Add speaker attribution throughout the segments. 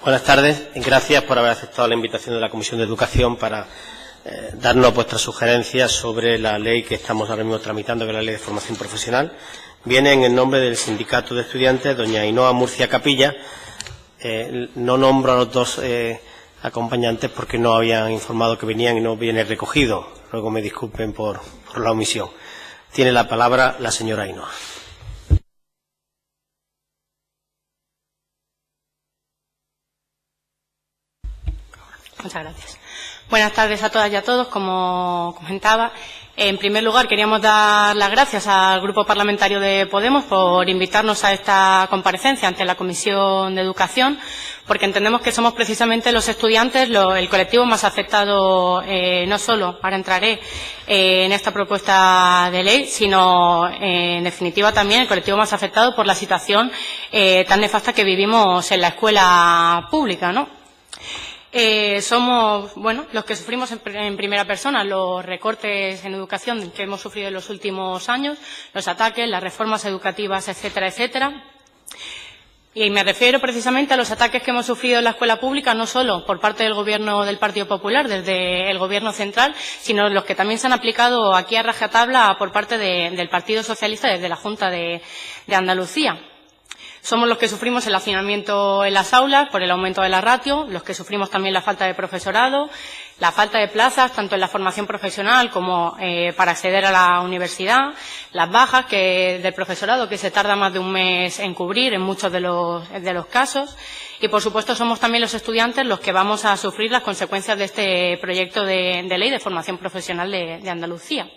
Speaker 1: Buenas tardes. Gracias por haber aceptado la invitación de la Comisión de Educación para darnos vuestras sugerencias sobre la ley que estamos ahora mismo tramitando, que es la Ley de Formación Profesional. Viene en el nombre del Sindicato de Estudiantes, doña Ainhoa Murcia Capilla. No nombro a los dos acompañantes porque no habían informado que venían y no viene recogido. Luego me disculpen por la omisión. Tiene la palabra la señora Ainhoa.
Speaker 2: Muchas gracias. Buenas tardes a todas y a todos. Como comentaba, en primer lugar queríamos dar las gracias al Grupo Parlamentario de Podemos por invitarnos a esta comparecencia ante la Comisión de Educación, porque entendemos que somos precisamente los estudiantes el colectivo más afectado, no solo, ahora entraré, en esta propuesta de ley, sino en definitiva también el colectivo más afectado por la situación tan nefasta que vivimos en la escuela pública, ¿no? Somos, los que sufrimos en primera persona los recortes en educación que hemos sufrido en los últimos años, los ataques, las reformas educativas, etcétera, etcétera. Y me refiero precisamente a los ataques que hemos sufrido en la escuela pública, no solo por parte del Gobierno del Partido Popular, desde el Gobierno central, sino los que también se han aplicado aquí a rajatabla por parte del Partido Socialista desde la Junta de Andalucía. Somos los que sufrimos el hacinamiento en las aulas por el aumento de la ratio, los que sufrimos también la falta de profesorado, la falta de plazas, tanto en la formación profesional como para acceder a la universidad, las bajas del profesorado que se tarda más de un mes en cubrir en muchos de los casos. Y, por supuesto, somos también los estudiantes los que vamos a sufrir las consecuencias de este proyecto de ley de formación profesional de Andalucía.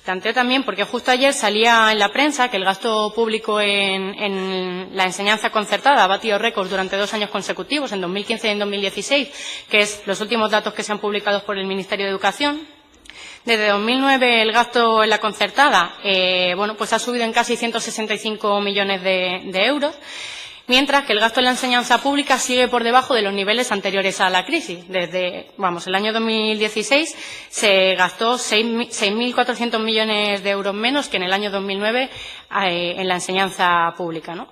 Speaker 2: Planteo también, porque justo ayer salía en la prensa que el gasto público en la enseñanza concertada ha batido récords durante 2 años consecutivos, en 2015 y en 2016, que es los últimos datos que se han publicado por el Ministerio de Educación. Desde 2009 el gasto en la concertada ha subido en casi 165 millones de euros. Mientras que el gasto en la enseñanza pública sigue por debajo de los niveles anteriores a la crisis. Desde el año 2016 se gastó 6.400 millones de euros menos que en el año 2009 en la enseñanza pública, ¿no?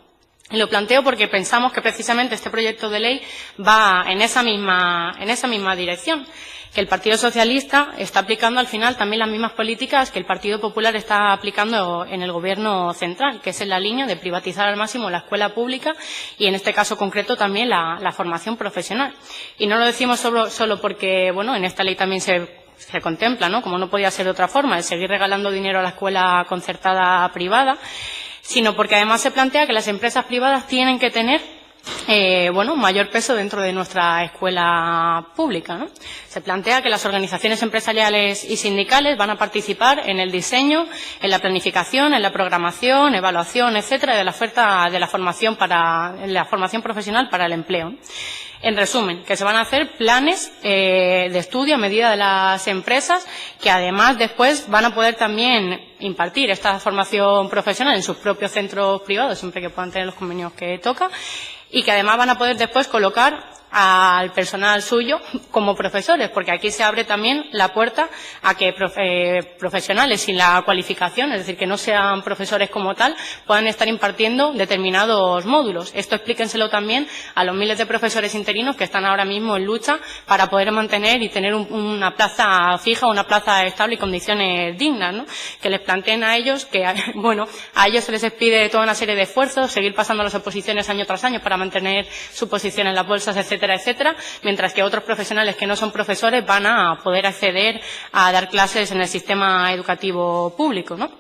Speaker 2: Y lo planteo porque pensamos que precisamente este proyecto de ley va en esa misma dirección, que el Partido Socialista está aplicando al final también las mismas políticas que el Partido Popular está aplicando en el Gobierno central, que es en la línea de privatizar al máximo la escuela pública y, en este caso concreto, también la formación profesional. Y no lo decimos solo porque, en esta ley también se contempla, ¿no?, como no podía ser de otra forma, el seguir regalando dinero a la escuela concertada privada, sino porque además se plantea que las empresas privadas tienen que tener un mayor peso dentro de nuestra escuela pública, ¿no? Se plantea que las organizaciones empresariales y sindicales van a participar en el diseño, en la planificación, en la programación, evaluación, etcétera, de la oferta de la formación profesional para el empleo. En resumen, que se van a hacer planes de estudio a medida de las empresas que además después van a poder también impartir esta formación profesional en sus propios centros privados, siempre que puedan tener los convenios que toca, y que además van a poder después colocar al personal suyo como profesores, porque aquí se abre también la puerta a que profesionales sin la cualificación, es decir, que no sean profesores como tal, puedan estar impartiendo determinados módulos. Esto explíquenselo también a los miles de profesores interinos que están ahora mismo en lucha para poder mantener y tener una plaza fija, una plaza estable y condiciones dignas, ¿no? Que les planteen a ellos que, a ellos se les pide toda una serie de esfuerzos, seguir pasando las oposiciones año tras año para mantener su posición en las bolsas, etcétera, mientras que otros profesionales que no son profesores van a poder acceder a dar clases en el sistema educativo público, ¿no?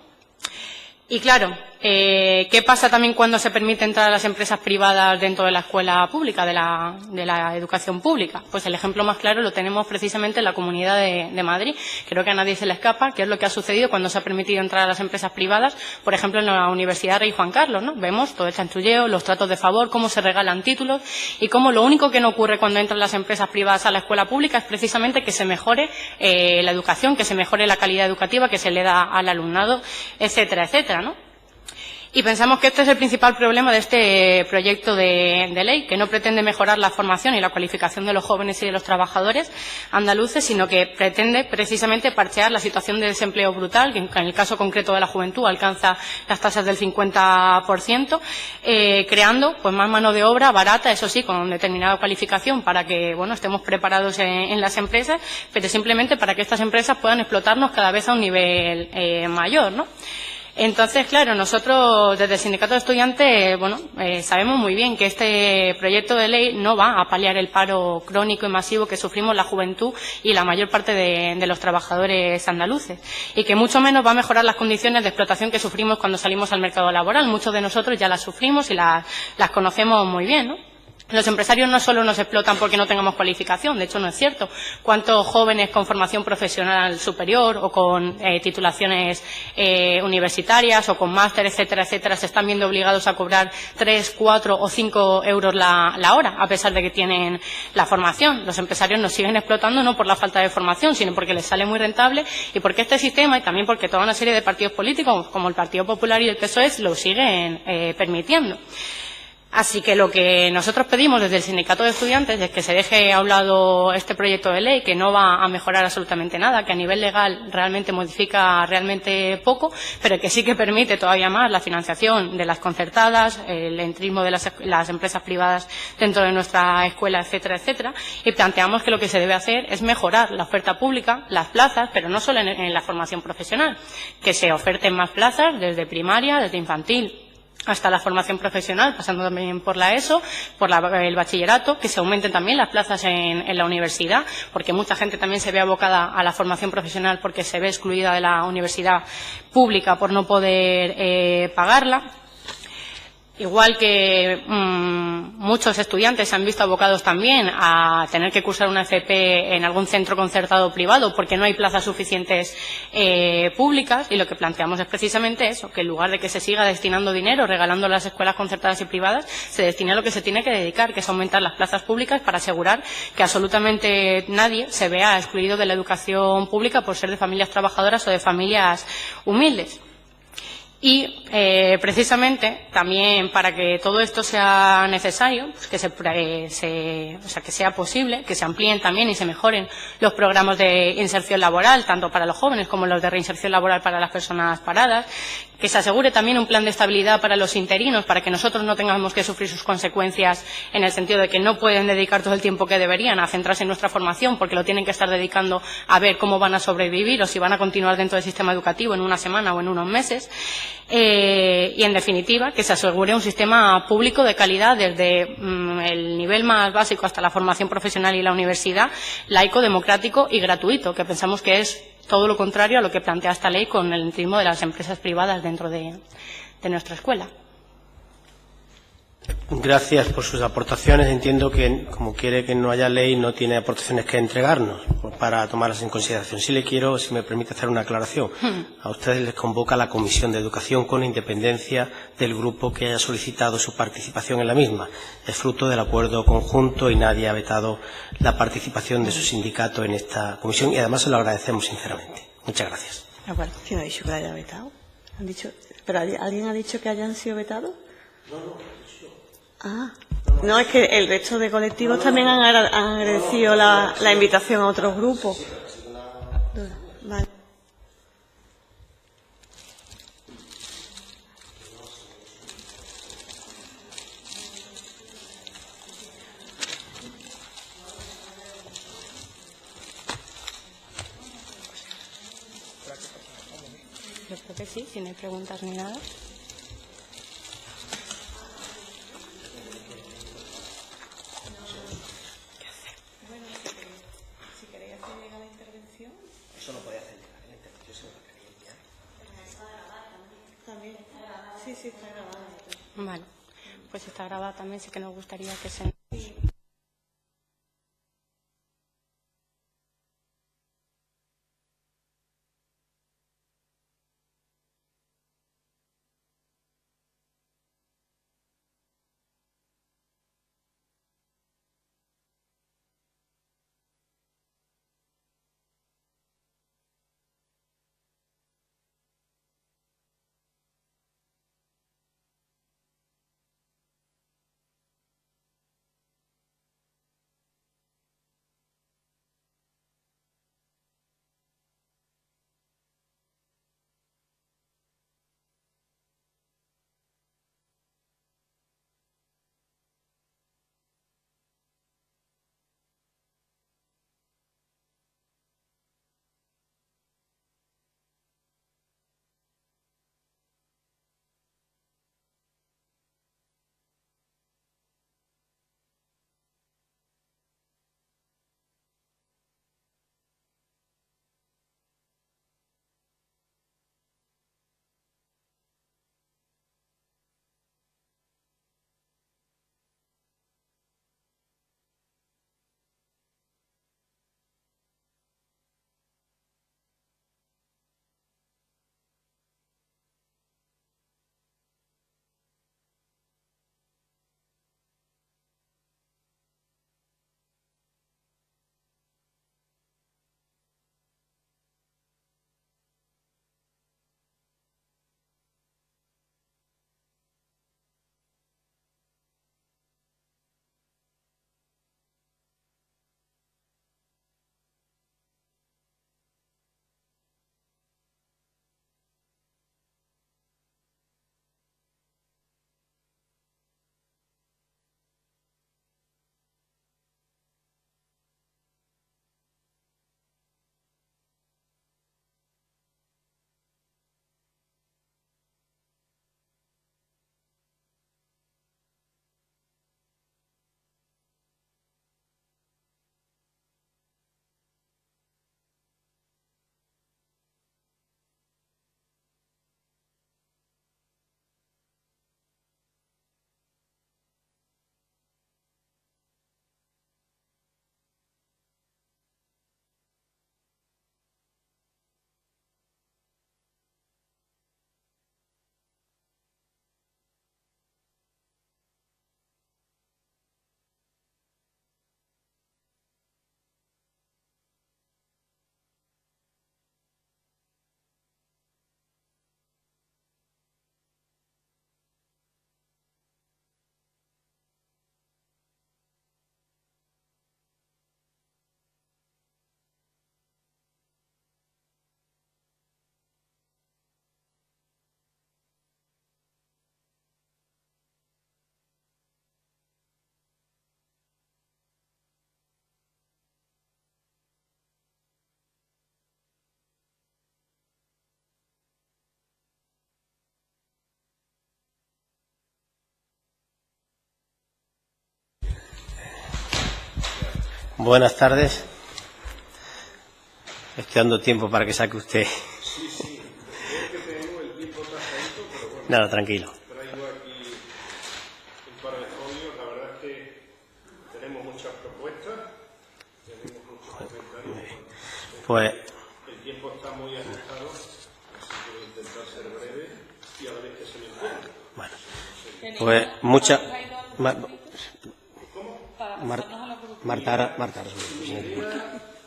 Speaker 2: Y claro, ¿qué pasa también cuando se permite entrar a las empresas privadas dentro de la escuela pública, de la educación pública? Pues el ejemplo más claro lo tenemos precisamente en la Comunidad de Madrid. Creo que a nadie se le escapa qué es lo que ha sucedido cuando se ha permitido entrar a las empresas privadas, por ejemplo, en la Universidad Rey Juan Carlos, ¿no? Vemos todo el chanchulleo, los tratos de favor, cómo se regalan títulos y cómo lo único que no ocurre cuando entran las empresas privadas a la escuela pública es precisamente que se mejore la educación, que se mejore la calidad educativa que se le da al alumnado, etcétera, etcétera, ¿no? Y pensamos que este es el principal problema de este proyecto de ley, que no pretende mejorar la formación y la cualificación de los jóvenes y de los trabajadores andaluces, sino que pretende precisamente parchear la situación de desempleo brutal, que en el caso concreto de la juventud alcanza las tasas del 50%, creando pues más mano de obra barata, eso sí, con determinada cualificación para que estemos preparados en las empresas, pero simplemente para que estas empresas puedan explotarnos cada vez a un nivel mayor, ¿no? Entonces, claro, nosotros desde el Sindicato de Estudiantes, sabemos muy bien que este proyecto de ley no va a paliar el paro crónico y masivo que sufrimos la juventud y la mayor parte de los trabajadores andaluces, y que mucho menos va a mejorar las condiciones de explotación que sufrimos cuando salimos al mercado laboral. Muchos de nosotros ya las sufrimos y las conocemos muy bien, ¿no? Los empresarios no solo nos explotan porque no tengamos cualificación, de hecho no es cierto. ¿Cuántos jóvenes con formación profesional superior o con titulaciones universitarias o con máster, etcétera, etcétera, se están viendo obligados a cobrar 3, 4 o 5 euros la hora, a pesar de que tienen la formación? Los empresarios nos siguen explotando no por la falta de formación, sino porque les sale muy rentable y porque este sistema, y también porque toda una serie de partidos políticos, como el Partido Popular y el PSOE, lo siguen permitiendo. Así que lo que nosotros pedimos desde el Sindicato de Estudiantes es que se deje a un lado este proyecto de ley, que no va a mejorar absolutamente nada, que a nivel legal realmente modifica realmente poco, pero que sí que permite todavía más la financiación de las concertadas, el entrismo de las empresas privadas dentro de nuestra escuela, etcétera, etcétera. Y planteamos que lo que se debe hacer es mejorar la oferta pública, las plazas, pero no solo en la formación profesional, que se oferten más plazas desde primaria, desde infantil, hasta la formación profesional, pasando también por la ESO, por el bachillerato, que se aumenten también las plazas en la universidad, porque mucha gente también se ve abocada a la formación profesional porque se ve excluida de la universidad pública por no poder pagarla. Igual que muchos estudiantes se han visto abocados también a tener que cursar una FP en algún centro concertado privado porque no hay plazas suficientes públicas, y lo que planteamos es precisamente eso, que en lugar de que se siga destinando dinero regalando a las escuelas concertadas y privadas, se destine a lo que se tiene que dedicar, que es aumentar las plazas públicas para asegurar que absolutamente nadie se vea excluido de la educación pública por ser de familias trabajadoras o de familias humildes. Y precisamente también para que todo esto sea necesario, pues que sea posible, que se amplíen también y se mejoren los programas de inserción laboral, tanto para los jóvenes como los de reinserción laboral para las personas paradas, que se asegure también un plan de estabilidad para los interinos, para que nosotros no tengamos que sufrir sus consecuencias en el sentido de que no pueden dedicar todo el tiempo que deberían a centrarse en nuestra formación, porque lo tienen que estar dedicando a ver cómo van a sobrevivir o si van a continuar dentro del sistema educativo en una semana o en unos meses. Y en definitiva que se asegure un sistema público de calidad desde el nivel más básico hasta la formación profesional y la universidad, laico, democrático y gratuito, que pensamos que es todo lo contrario a lo que plantea esta ley con el entrismo de las empresas privadas dentro de nuestra escuela.
Speaker 1: Gracias por sus aportaciones. Entiendo que, como quiere que no haya ley, no tiene aportaciones que entregarnos para tomarlas en consideración. Sí le quiero, si me permite, hacer una aclaración. A ustedes les convoca la Comisión de Educación con independencia del grupo que haya solicitado su participación en la misma. Es fruto del acuerdo conjunto y nadie ha vetado la participación de su sindicato en esta comisión, y además se lo agradecemos sinceramente. Muchas gracias.
Speaker 3: ¿Quién ha dicho que la haya vetado? ¿Pero alguien ha dicho que hayan sido vetados? No, es que el resto de colectivos también han agradecido la invitación a otros grupos. Vale.
Speaker 2: Yo creo que sí, si no hay preguntas ni nada.
Speaker 1: Eso no podía hacer la intervención, se lo quería enviar.
Speaker 3: También. Sí, está grabada.
Speaker 2: Vale, pues está grabada también, sí que nos gustaría que se...
Speaker 1: Buenas tardes. Estoy dando tiempo para que saque usted.
Speaker 4: Sí. Es que tenemos el tiempo tasadito, pero bueno.
Speaker 1: Nada, tranquilo.
Speaker 4: Traigo aquí un par de folios. La verdad es que tenemos muchas propuestas, tenemos muchos comentarios.
Speaker 1: Pues,
Speaker 4: El tiempo está muy ajustado, así que voy a intentar ser breve y a la vez que se me entienda.
Speaker 1: bueno, pues muchas... Marta,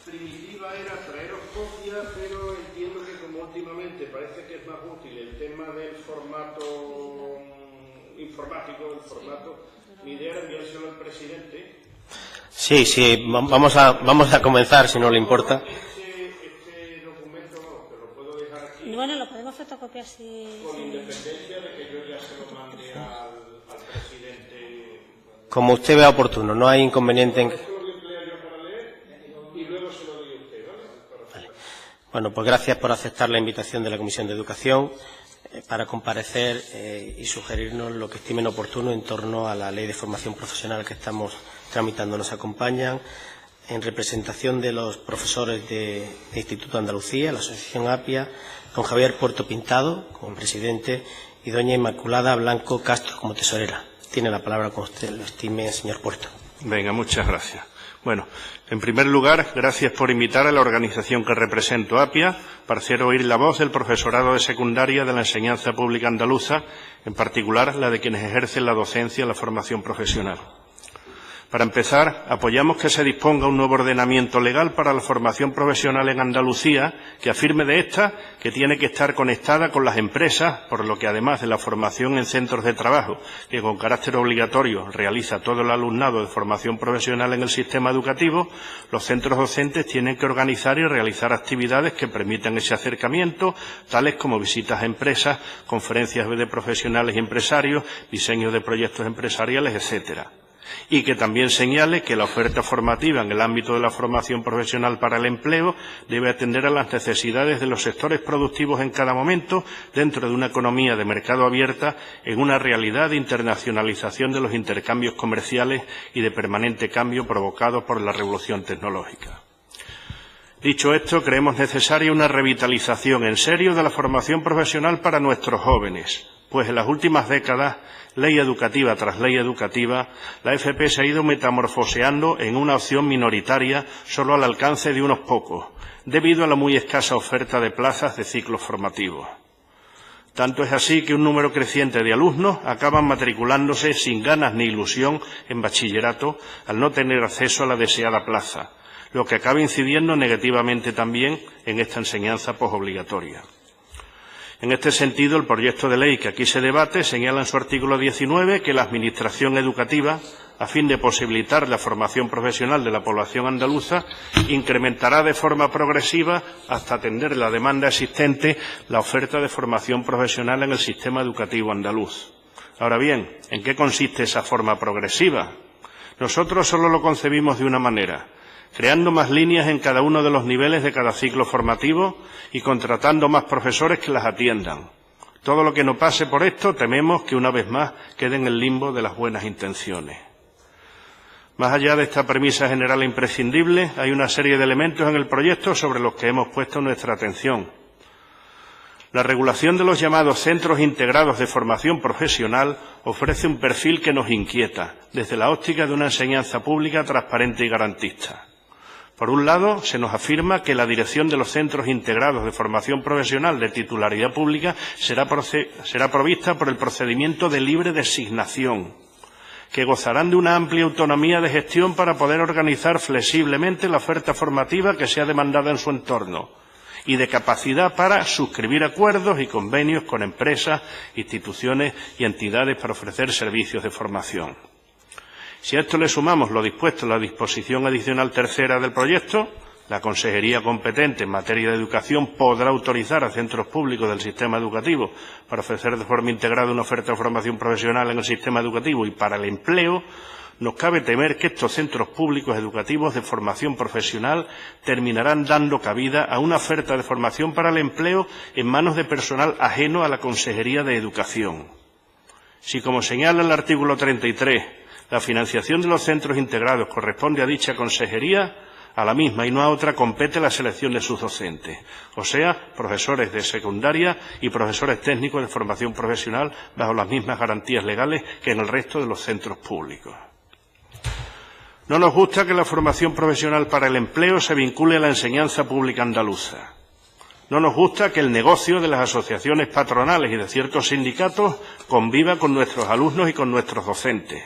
Speaker 4: Primitiva era traeros copias, pero entiendo que como últimamente parece que es más útil el tema del formato informático, mi idea era enviárselo al presidente.
Speaker 1: Sí, vamos a comenzar, si no le importa.
Speaker 4: Este documento, no, que lo puedo dejar aquí.
Speaker 3: Bueno, lo podemos fotocopiar si...
Speaker 4: Con independencia de que yo ya se lo mande al presidente.
Speaker 1: Como usted vea oportuno, no hay inconveniente en...
Speaker 4: Esto lo voy a emplear yo para leer y luego se lo doy a usted, ¿vale?
Speaker 1: Bueno, pues gracias por aceptar la invitación de la Comisión de Educación para comparecer y sugerirnos lo que estimen oportuno en torno a la Ley de Formación Profesional que estamos tramitando. Nos acompañan en representación de los profesores de Instituto Andalucía, la Asociación APIA, don Javier Puerto Pintado como presidente y doña Inmaculada Blanco Castro como tesorera. Tiene la palabra con usted, lo estime, señor Puerto.
Speaker 4: Venga, muchas gracias. Bueno, en primer lugar, gracias por invitar a la organización que represento, APIA, para hacer oír la voz del profesorado de secundaria de la enseñanza pública andaluza, en particular la de quienes ejercen la docencia y la formación profesional. Para empezar, apoyamos que se disponga un nuevo ordenamiento legal para la formación profesional en Andalucía, que afirme de esta que tiene que estar conectada con las empresas, por lo que además de la formación en centros de trabajo, que con carácter obligatorio realiza todo el alumnado de formación profesional en el sistema educativo, los centros docentes tienen que organizar y realizar actividades que permitan ese acercamiento, tales como visitas a empresas, conferencias de profesionales y empresarios, diseño de proyectos empresariales, etcétera. Y que también señale que la oferta formativa en el ámbito de la formación profesional para el empleo debe atender a las necesidades de los sectores productivos en cada momento dentro de una economía de mercado abierta en una realidad de internacionalización de los intercambios comerciales y de permanente cambio provocado por la revolución tecnológica. Dicho esto, creemos necesaria una revitalización en serio de la formación profesional para nuestros jóvenes, pues en las últimas décadas, ley educativa tras ley educativa, la FP se ha ido metamorfoseando en una opción minoritaria solo al alcance de unos pocos, debido a la muy escasa oferta de plazas de ciclos formativos. Tanto es así que un número creciente de alumnos acaban matriculándose sin ganas ni ilusión en bachillerato al no tener acceso a la deseada plaza, lo que acaba incidiendo negativamente también en esta enseñanza posobligatoria. En este sentido, el proyecto de ley que aquí se debate señala en su artículo 19 que la Administración educativa, a fin de posibilitar la formación profesional de la población andaluza, incrementará de forma progresiva, hasta atender la demanda existente, la oferta de formación profesional en el sistema educativo andaluz. Ahora bien, ¿en qué consiste esa forma progresiva? Nosotros solo lo concebimos de una manera: creando más líneas en cada uno de los niveles de cada ciclo formativo y contratando más profesores que las atiendan. Todo lo que no pase por esto tememos que una vez más quede en el limbo de las buenas intenciones. Más allá de esta premisa general e imprescindible, hay una serie de elementos en el proyecto sobre los que hemos puesto nuestra atención. La regulación de los llamados centros integrados de formación profesional ofrece un perfil que nos inquieta, desde la óptica de una enseñanza pública transparente y garantista. Por un lado, se nos afirma que la dirección de los centros integrados de formación profesional de titularidad pública será provista por el procedimiento de libre designación, que gozarán de una amplia autonomía de gestión para poder organizar flexiblemente la oferta formativa que sea demandada en su entorno, y de capacidad para suscribir acuerdos y convenios con empresas, instituciones y entidades para ofrecer servicios de formación. Si a esto le sumamos lo dispuesto en la disposición adicional tercera del proyecto, la Consejería competente en materia de educación podrá autorizar a centros públicos del sistema educativo para ofrecer de forma integrada una oferta de formación profesional en el sistema educativo y para el empleo, nos cabe temer que estos centros públicos educativos de formación profesional terminarán dando cabida a una oferta de formación para el empleo en manos de personal ajeno a la Consejería de Educación. Si, como señala el artículo 33, La financiación de los centros integrados corresponde a dicha consejería. A la misma y no a otra compete la selección de sus docentes, o sea, profesores de secundaria y profesores técnicos de formación profesional bajo las mismas garantías legales que en el resto de los centros públicos. No nos gusta que la formación profesional para el empleo se vincule a la enseñanza pública andaluza. No nos gusta que el negocio de las asociaciones patronales y de ciertos sindicatos conviva con nuestros alumnos y con nuestros docentes.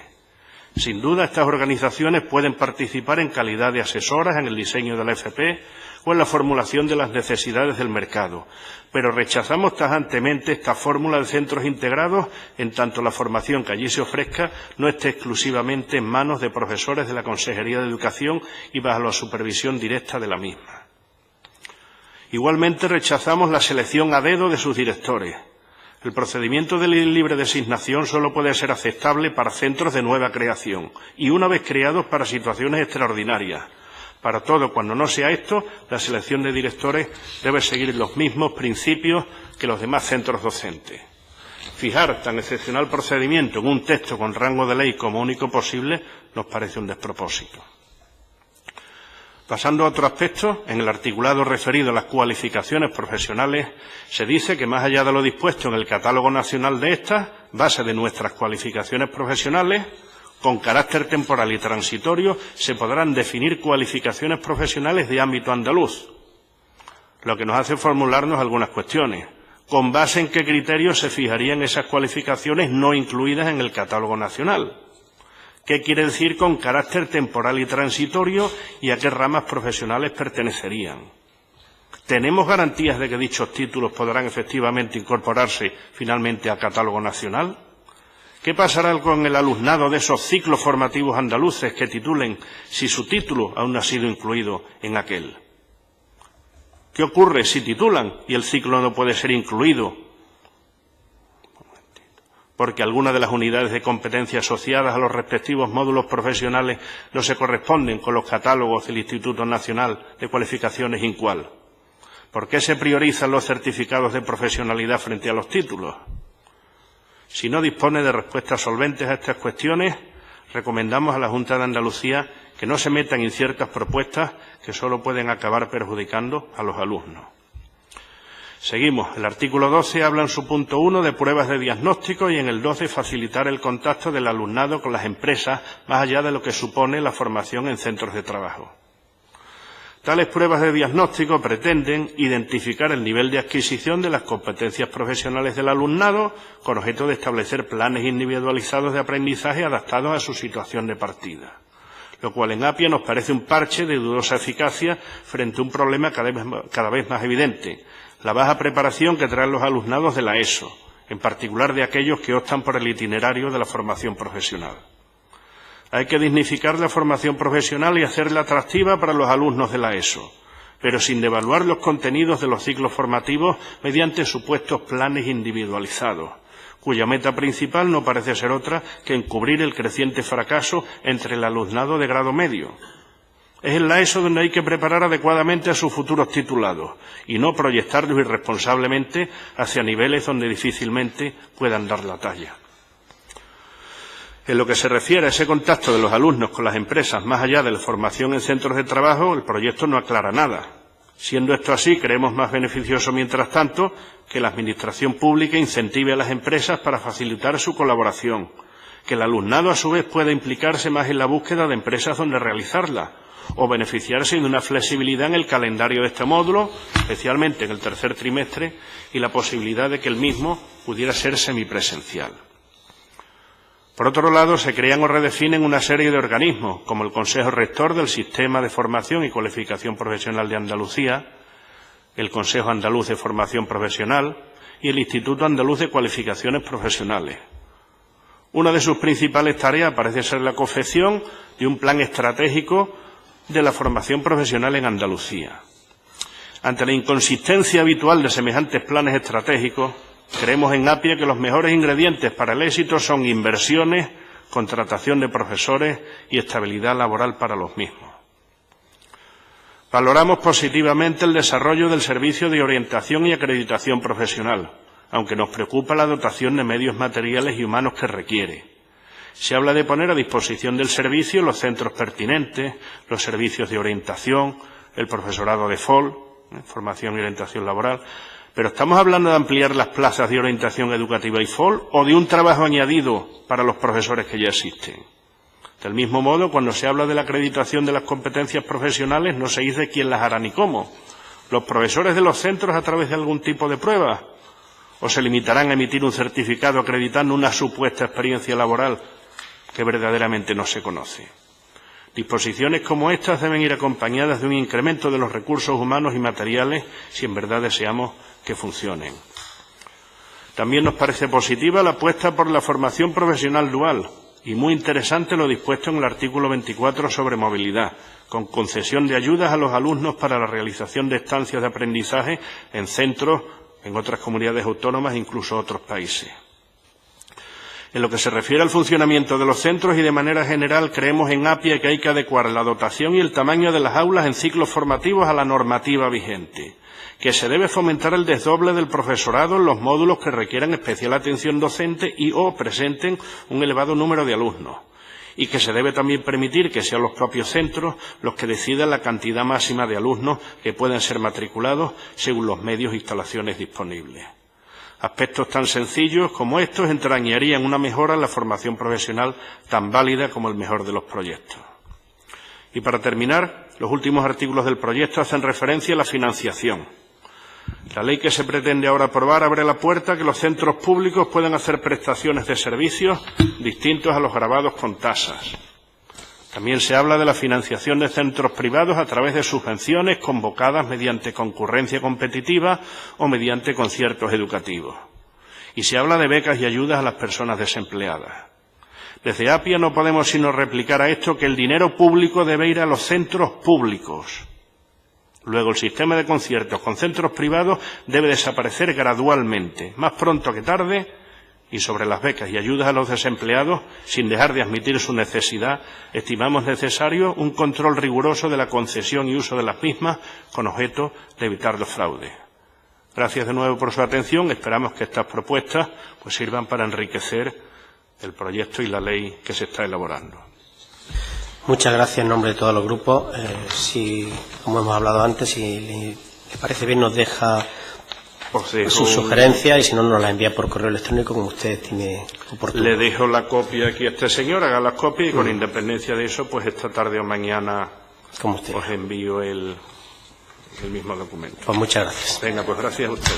Speaker 4: Sin duda, estas organizaciones pueden participar en calidad de asesoras en el diseño de la FP o en la formulación de las necesidades del mercado, pero rechazamos tajantemente esta fórmula de centros integrados en tanto la formación que allí se ofrezca no esté exclusivamente en manos de profesores de la Consejería de Educación y bajo la supervisión directa de la misma. Igualmente rechazamos la selección a dedo de sus directores. El procedimiento de libre designación solo puede ser aceptable para centros de nueva creación y, una vez creados, para situaciones extraordinarias. Para todo, cuando no sea esto, la selección de directores debe seguir los mismos principios que los demás centros docentes. Fijar tan excepcional procedimiento en un texto con rango de ley como único posible nos parece un despropósito. Pasando a otro aspecto, en el articulado referido a las cualificaciones profesionales, se dice que más allá de lo dispuesto en el catálogo nacional de estas, base de nuestras cualificaciones profesionales, con carácter temporal y transitorio, se podrán definir cualificaciones profesionales de ámbito andaluz, lo que nos hace formularnos algunas cuestiones. ¿Con base en qué criterios se fijarían esas cualificaciones no incluidas en el catálogo nacional? ¿Qué quiere decir con carácter temporal y transitorio y a qué ramas profesionales pertenecerían? ¿Tenemos garantías de que dichos títulos podrán efectivamente incorporarse finalmente al catálogo nacional? ¿Qué pasará con el alumnado de esos ciclos formativos andaluces que titulen si su título aún no ha sido incluido en aquel? ¿Qué ocurre si titulan y el ciclo no puede ser incluido porque algunas de las unidades de competencia asociadas a los respectivos módulos profesionales no se corresponden con los catálogos del Instituto Nacional de Cualificaciones INCUAL? ¿Por qué se priorizan los certificados de profesionalidad frente a los títulos? Si no dispone de respuestas solventes a estas cuestiones, recomendamos a la Junta de Andalucía que no se metan en ciertas propuestas que solo pueden acabar perjudicando a los alumnos. Seguimos. El artículo 12 habla en su punto 1 de pruebas de diagnóstico y en el 12 facilitar el contacto del alumnado con las empresas más allá de lo que supone la formación en centros de trabajo. Tales pruebas de diagnóstico pretenden identificar el nivel de adquisición de las competencias profesionales del alumnado con objeto de establecer planes individualizados de aprendizaje adaptados a su situación de partida, lo cual en APIA nos parece un parche de dudosa eficacia frente a un problema cada vez más evidente: la baja preparación que traen los alumnados de la ESO, en particular de aquellos que optan por el itinerario de la formación profesional. Hay que dignificar la formación profesional y hacerla atractiva para los alumnos de la ESO, pero sin devaluar los contenidos de los ciclos formativos mediante supuestos planes individualizados, cuya meta principal no parece ser otra que encubrir el creciente fracaso entre el alumnado de grado medio. Es en la ESO donde hay que preparar adecuadamente a sus futuros titulados y no proyectarlos irresponsablemente hacia niveles donde difícilmente puedan dar la talla. En lo que se refiere a ese contacto de los alumnos con las empresas más allá de la formación en centros de trabajo, el proyecto no aclara nada. Siendo esto así, creemos más beneficioso, mientras tanto, que la Administración pública incentive a las empresas para facilitar su colaboración, que el alumnado, a su vez, pueda implicarse más en la búsqueda de empresas donde realizarla, o beneficiarse de una flexibilidad en el calendario de este módulo, especialmente en el tercer trimestre, y la posibilidad de que el mismo pudiera ser semipresencial. Por otro lado, se crean o redefinen una serie de organismos, como el Consejo Rector del Sistema de Formación y Cualificación Profesional de Andalucía, el Consejo Andaluz de Formación Profesional y el Instituto Andaluz de Cualificaciones Profesionales. Una de sus principales tareas parece ser la confección de un plan estratégico de la formación profesional en Andalucía. Ante la inconsistencia habitual de semejantes planes estratégicos, creemos en APIA que los mejores ingredientes para el éxito son inversiones, contratación de profesores y estabilidad laboral para los mismos. Valoramos positivamente el desarrollo del servicio de orientación y acreditación profesional, aunque nos preocupa la dotación de medios materiales y humanos que requiere. Se habla de poner a disposición del servicio los centros pertinentes, los servicios de orientación, el profesorado de FOL, formación y orientación laboral. Pero ¿estamos hablando de ampliar las plazas de orientación educativa y FOL o de un trabajo añadido para los profesores que ya existen? Del mismo modo, cuando se habla de la acreditación de las competencias profesionales, no se dice quién las hará ni cómo. ¿Los profesores de los centros a través de algún tipo de prueba? ¿O se limitarán a emitir un certificado acreditando una supuesta experiencia laboral que verdaderamente no se conoce? Disposiciones como estas deben ir acompañadas de un incremento de los recursos humanos y materiales si en verdad deseamos que funcionen. También nos parece positiva la apuesta por la formación profesional dual y muy interesante lo dispuesto en el artículo 24 sobre movilidad, con concesión de ayudas a los alumnos para la realización de estancias de aprendizaje en centros, en otras comunidades autónomas e incluso otros países. En lo que se refiere al funcionamiento de los centros y de manera general, creemos en APIA que hay que adecuar la dotación y el tamaño de las aulas en ciclos formativos a la normativa vigente, que se debe fomentar el desdoble del profesorado en los módulos que requieran especial atención docente y o presenten un elevado número de alumnos, y que se debe también permitir que sean los propios centros los que decidan la cantidad máxima de alumnos que pueden ser matriculados según los medios e instalaciones disponibles. Aspectos tan sencillos como estos entrañarían una mejora en la formación profesional tan válida como el mejor de los proyectos. Y para terminar, los últimos artículos del proyecto hacen referencia a la financiación. La ley que se pretende ahora aprobar abre la puerta a que los centros públicos puedan hacer prestaciones de servicios distintos a los gravados con tasas. También se habla de la financiación de centros privados a través de subvenciones convocadas mediante concurrencia competitiva o mediante conciertos educativos. Y se habla de becas y ayudas a las personas desempleadas. Desde APIA no podemos sino replicar a esto que el dinero público debe ir a los centros públicos. Luego, el sistema de conciertos con centros privados debe desaparecer gradualmente, más pronto que tarde. Y sobre las becas y ayudas a los desempleados, sin dejar de admitir su necesidad, estimamos necesario un control riguroso de la concesión y uso de las mismas con objeto de evitar los fraudes. Gracias de nuevo por su atención. Esperamos que estas propuestas sirvan para enriquecer el proyecto y la ley que se está elaborando.
Speaker 1: Muchas gracias en nombre de todos los grupos. Si, como hemos hablado antes, si le parece bien, nos deja sus sugerencias y si no nos las envía por correo electrónico como usted estime oportuno.
Speaker 4: Le dejo la copia aquí a este señor, haga las copias y con independencia de eso, esta tarde o mañana
Speaker 1: como usted
Speaker 4: os envío el mismo documento.
Speaker 1: Pues muchas gracias.
Speaker 4: Venga, pues gracias a usted.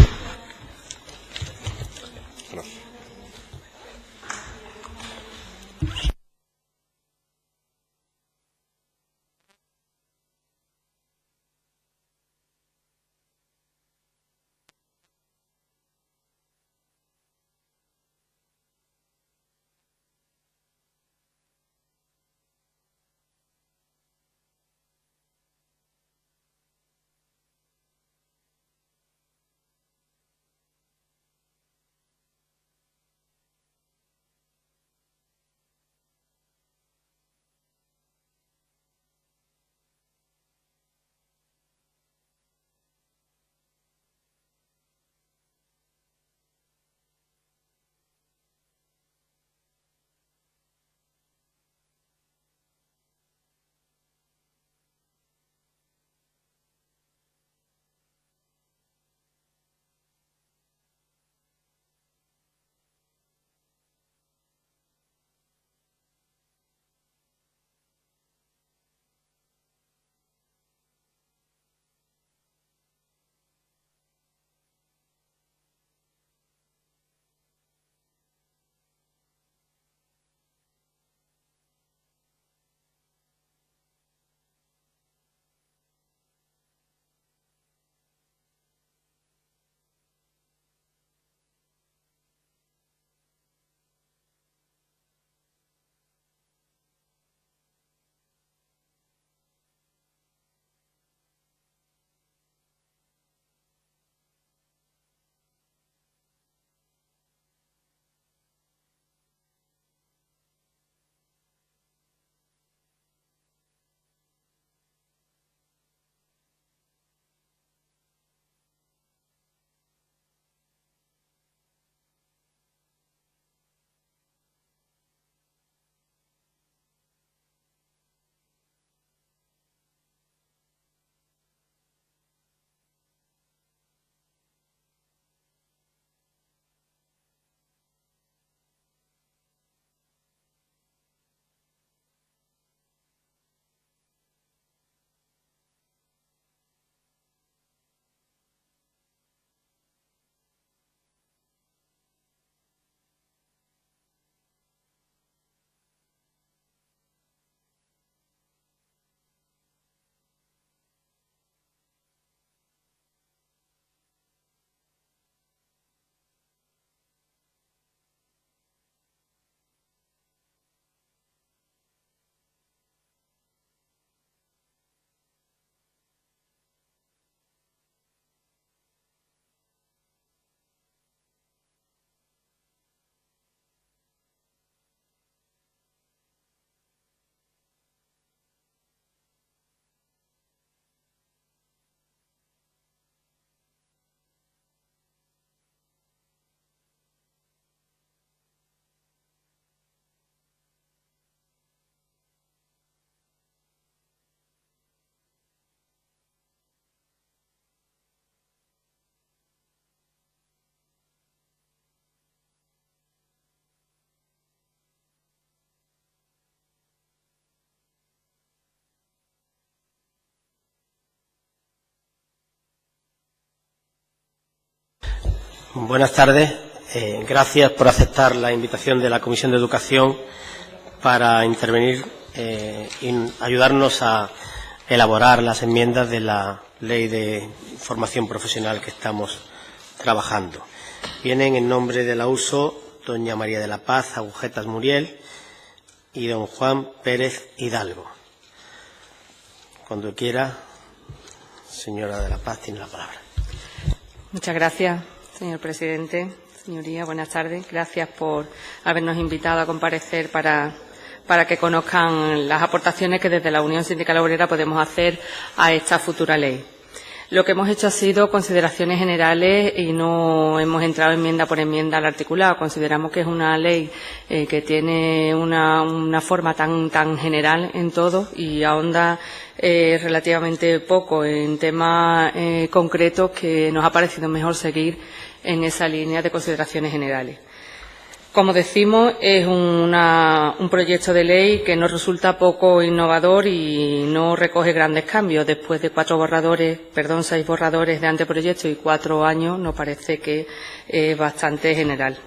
Speaker 1: Buenas tardes. Gracias por aceptar la invitación de la Comisión de Educación para intervenir y ayudarnos a elaborar las enmiendas de la Ley de Formación Profesional que estamos trabajando. Vienen en nombre de la USO doña María de la Paz Agujetas Muriel y don Juan Pérez Hidalgo. Cuando quiera, señora de la Paz, tiene la palabra.
Speaker 5: Muchas gracias, señor presidente. Señoría, buenas tardes. Gracias por habernos invitado a comparecer para que conozcan las aportaciones que desde la Unión Sindical Obrera podemos hacer a esta futura ley. Lo que hemos hecho ha sido consideraciones generales y no hemos entrado enmienda por enmienda al articulado. Consideramos que es una ley que tiene una forma tan general en todo y ahonda relativamente poco en temas concretos que nos ha parecido mejor seguir en esa línea de consideraciones generales. Como decimos, es un proyecto de ley que nos resulta poco innovador y no recoge grandes cambios. Después de 6 borradores de anteproyecto y 4 años, nos parece que es bastante general.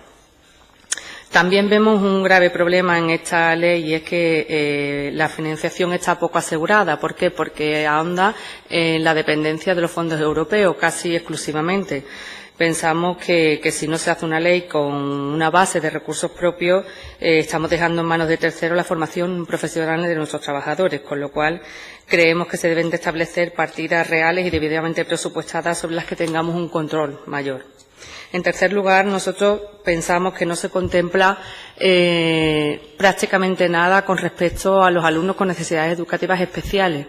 Speaker 5: También vemos un grave problema en esta ley y es que la financiación está poco asegurada. ¿Por qué? Porque ahonda en la dependencia de los fondos europeos, casi exclusivamente. Pensamos que si no se hace una ley con una base de recursos propios, estamos dejando en manos de terceros la formación profesional de nuestros trabajadores, con lo cual creemos que se deben de establecer partidas reales y debidamente presupuestadas sobre las que tengamos un control mayor. En tercer lugar, nosotros pensamos que no se contempla prácticamente nada con respecto a los alumnos con necesidades educativas especiales.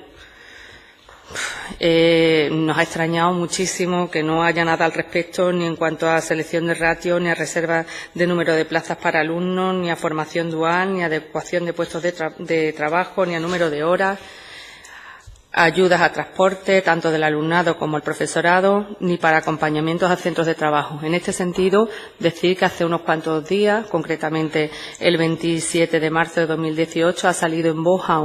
Speaker 5: Nos ha extrañado muchísimo que no haya nada al respecto, ni en cuanto a selección de ratio, ni a reserva de número de plazas para alumnos, ni a formación dual, ni a adecuación de puestos de trabajo, ni a número de horas, ayudas a transporte, tanto del alumnado como el profesorado, ni para acompañamientos a centros de trabajo. En este sentido, decir que hace unos cuantos días, concretamente el 27 de marzo de 2018, ha salido en Boja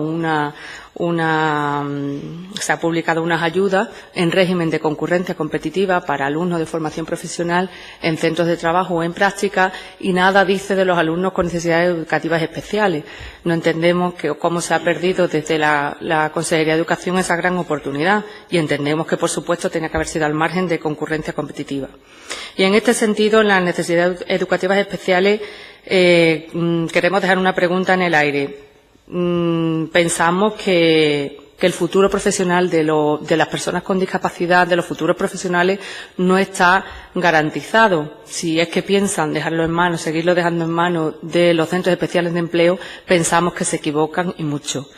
Speaker 5: se ha publicado unas ayudas en régimen de concurrencia competitiva para alumnos de formación profesional en centros de trabajo o en práctica y nada dice de los alumnos con necesidades educativas especiales. No entendemos cómo se ha perdido desde la Consejería de Educación esa gran oportunidad y entendemos que, por supuesto, tenía que haber sido al margen de concurrencia competitiva. Y en este sentido, en las necesidades educativas especiales, queremos dejar una pregunta en el aire. Pensamos que el futuro profesional de las personas con discapacidad, de los futuros profesionales, no está garantizado. Si es que piensan dejarlo en manos, seguirlo dejando en manos de los centros especiales de empleo, pensamos que se equivocan y mucho.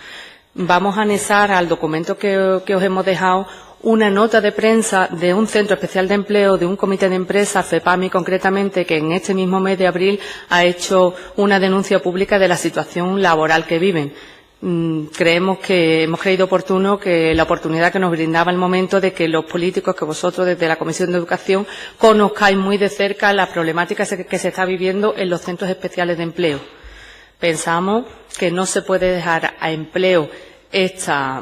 Speaker 5: Vamos a anexar al documento que os hemos dejado una nota de prensa de un centro especial de empleo, de un comité de empresa, FEPAMI concretamente, que en este mismo mes de abril ha hecho una denuncia pública de la situación laboral que viven. Hemos creído oportuno que la oportunidad que nos brindaba el momento de que los políticos, que vosotros desde la Comisión de Educación conozcáis muy de cerca las problemáticas que se está viviendo en los centros especiales de empleo. Pensamos que no se puede dejar a empleo esta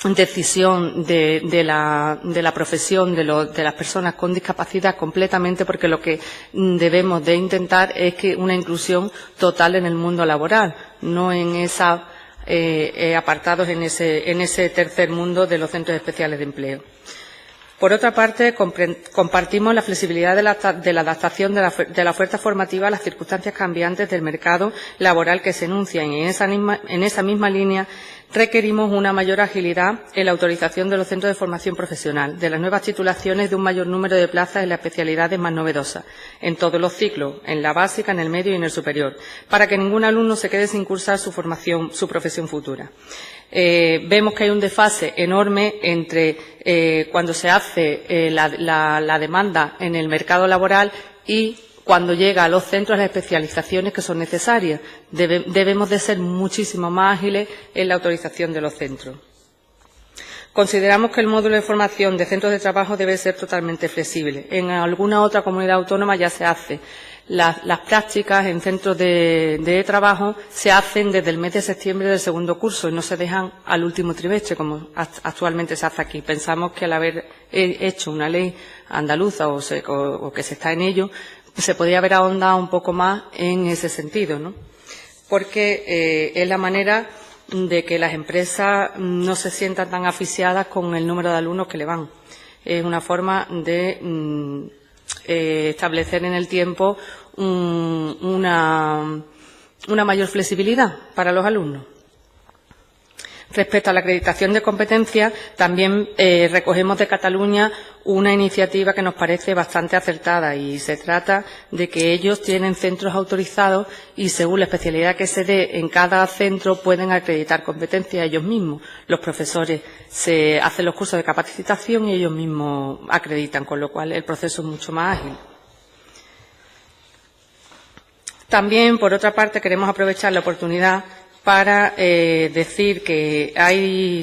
Speaker 5: decisión de la profesión de las personas con discapacidad completamente, porque lo que debemos de intentar es que una inclusión total en el mundo laboral, no en apartados en ese tercer mundo de los centros especiales de empleo. Por otra parte, compartimos la flexibilidad de la adaptación de la oferta formativa a las circunstancias cambiantes del mercado laboral que se enuncian y en esa misma línea requerimos una mayor agilidad en la autorización de los centros de formación profesional, de las nuevas titulaciones, de un mayor número de plazas en las especialidades más novedosas, en todos los ciclos, en la básica, en el medio y en el superior, para que ningún alumno se quede sin cursar su profesión futura. Vemos que hay un desfase enorme entre cuando se hace la demanda en el mercado laboral y cuando llega a los centros las especializaciones que son necesarias. Debemos de ser muchísimo más ágiles en la autorización de los centros. Consideramos que el módulo de formación de centros de trabajo debe ser totalmente flexible. En alguna otra comunidad autónoma ya se hace. Las prácticas en centros de trabajo se hacen desde el mes de septiembre del segundo curso y no se dejan al último trimestre, como actualmente se hace aquí. Pensamos que al haber hecho una ley andaluza o que se está en ello, se podría haber ahondado un poco más en ese sentido, ¿no? Porque es la manera de que las empresas no se sientan tan asfixiadas con el número de alumnos que le van. Es una forma de establecer en el tiempo una mayor flexibilidad para los alumnos. Respecto a la acreditación de competencias, también recogemos de Cataluña una iniciativa que nos parece bastante acertada y se trata de que ellos tienen centros autorizados y según la especialidad que se dé en cada centro pueden acreditar competencias ellos mismos. Los profesores se hacen los cursos de capacitación y ellos mismos acreditan, con lo cual el proceso es mucho más ágil. También, por otra parte, queremos aprovechar la oportunidad para decir que hay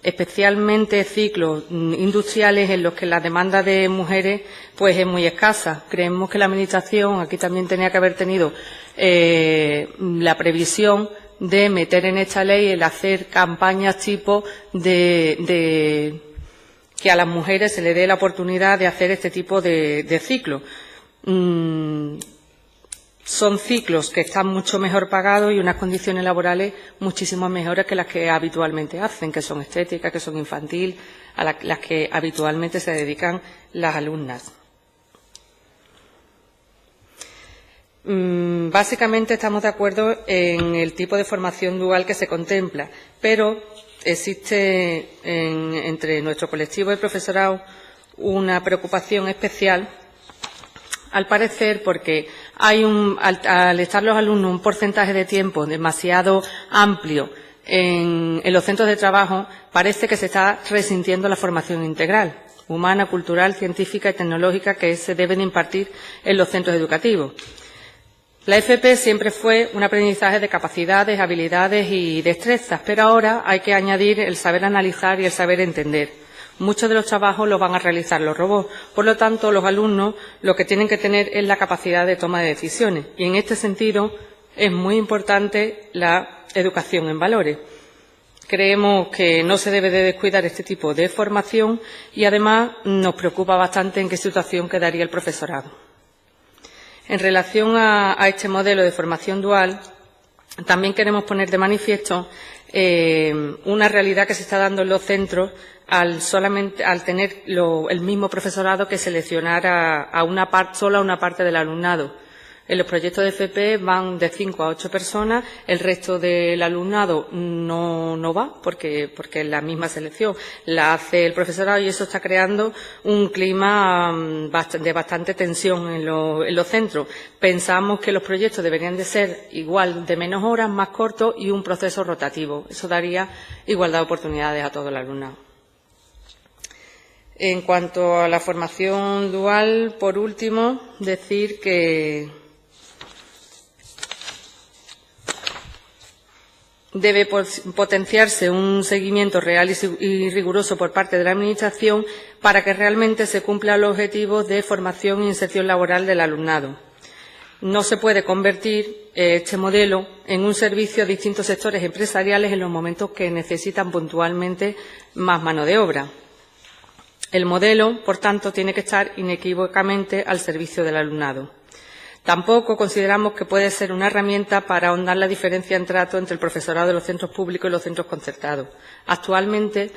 Speaker 5: especialmente ciclos industriales en los que la demanda de mujeres pues es muy escasa. Creemos que la Administración aquí también tenía que haber tenido la previsión de meter en esta ley el hacer campañas tipo de que a las mujeres se le dé la oportunidad de hacer este tipo de ciclos. Son ciclos que están mucho mejor pagados y unas condiciones laborales muchísimo mejores que las que habitualmente hacen, que son estéticas, que son infantil, a las que habitualmente se dedican las alumnas. Básicamente estamos de acuerdo en el tipo de formación dual que se contempla, pero existe entre nuestro colectivo de profesorado una preocupación especial, al parecer, porque hay al estar los alumnos un porcentaje de tiempo demasiado amplio en los centros de trabajo, parece que se está resintiendo la formación integral, humana, cultural, científica y tecnológica que se deben impartir en los centros educativos. La FP siempre fue un aprendizaje de capacidades, habilidades y destrezas, pero ahora hay que añadir el saber analizar y el saber entender. Muchos de los trabajos los van a realizar los robots. Por lo tanto, los alumnos lo que tienen que tener es la capacidad de toma de decisiones. Y en este sentido es muy importante la educación en valores. Creemos que no se debe de descuidar este tipo de formación y además nos preocupa bastante en qué situación quedaría el profesorado. En relación a este modelo de formación dual, también queremos poner de manifiesto una realidad que se está dando en los centros al tener el mismo profesorado que seleccionar solo a una parte del alumnado. En los proyectos de FP van de 5 a 8 personas, el resto del alumnado no va porque es la misma selección, la hace el profesorado y eso está creando un clima de bastante tensión en los centros. Pensamos que los proyectos deberían de ser igual, de menos horas, más cortos y un proceso rotativo. Eso daría igualdad de oportunidades a todo el alumnado. En cuanto a la formación dual, por último, decir que debe potenciarse un seguimiento real y riguroso por parte de la Administración para que realmente se cumplan los objetivos de formación e inserción laboral del alumnado. No se puede convertir este modelo en un servicio a distintos sectores empresariales en los momentos que necesitan puntualmente más mano de obra. El modelo, por tanto, tiene que estar inequívocamente al servicio del alumnado. Tampoco consideramos que puede ser una herramienta para ahondar la diferencia en trato entre el profesorado de los centros públicos y los centros concertados. Actualmente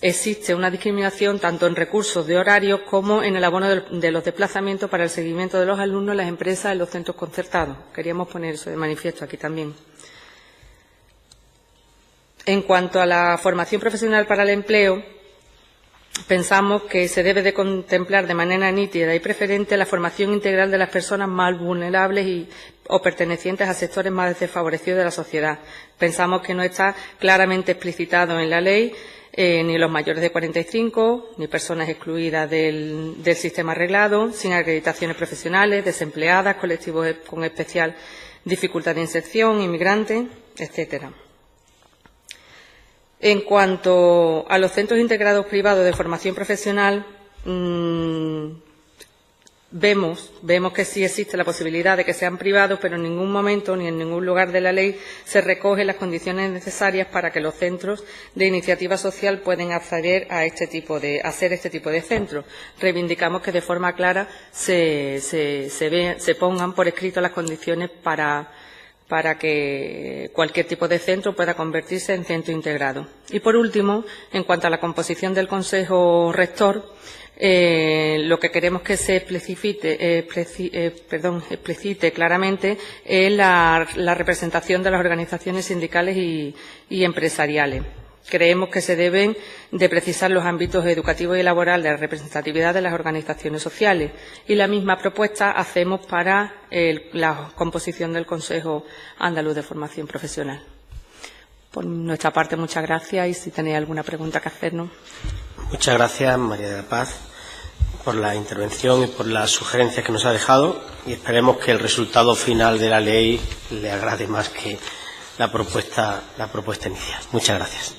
Speaker 5: existe una discriminación tanto en recursos de horarios como en el abono de los desplazamientos para el seguimiento de los alumnos en las empresas en los centros concertados. Queríamos poner eso de manifiesto aquí también. En cuanto a la formación profesional para el empleo, pensamos que se debe de contemplar de manera nítida y preferente la formación integral de las personas más vulnerables o pertenecientes a sectores más desfavorecidos de la sociedad. Pensamos que no está claramente explicitado en la ley ni los mayores de 45, ni personas excluidas del sistema arreglado, sin acreditaciones profesionales, desempleadas, colectivos con especial dificultad de inserción, inmigrantes, etcétera. En cuanto a los centros integrados privados de formación profesional, vemos que sí existe la posibilidad de que sean privados, pero en ningún momento ni en ningún lugar de la ley se recogen las condiciones necesarias para que los centros de iniciativa social puedan acceder a hacer este tipo de centros. Reivindicamos que de forma clara se pongan por escrito las condiciones para que cualquier tipo de centro pueda convertirse en centro integrado. Y, por último, en cuanto a la composición del Consejo Rector, lo que queremos que se explicite claramente es la representación de las organizaciones sindicales y empresariales. Creemos que se deben de precisar los ámbitos educativo y laboral de la representatividad de las organizaciones sociales, y la misma propuesta hacemos para la composición del Consejo Andaluz de Formación Profesional. Por nuestra parte, muchas gracias, y si tenéis alguna pregunta que hacernos.
Speaker 1: Muchas gracias, María de la Paz, por la intervención y por las sugerencias que nos ha dejado, y esperemos que el resultado final de la ley le agrade más que la propuesta inicial. Muchas gracias.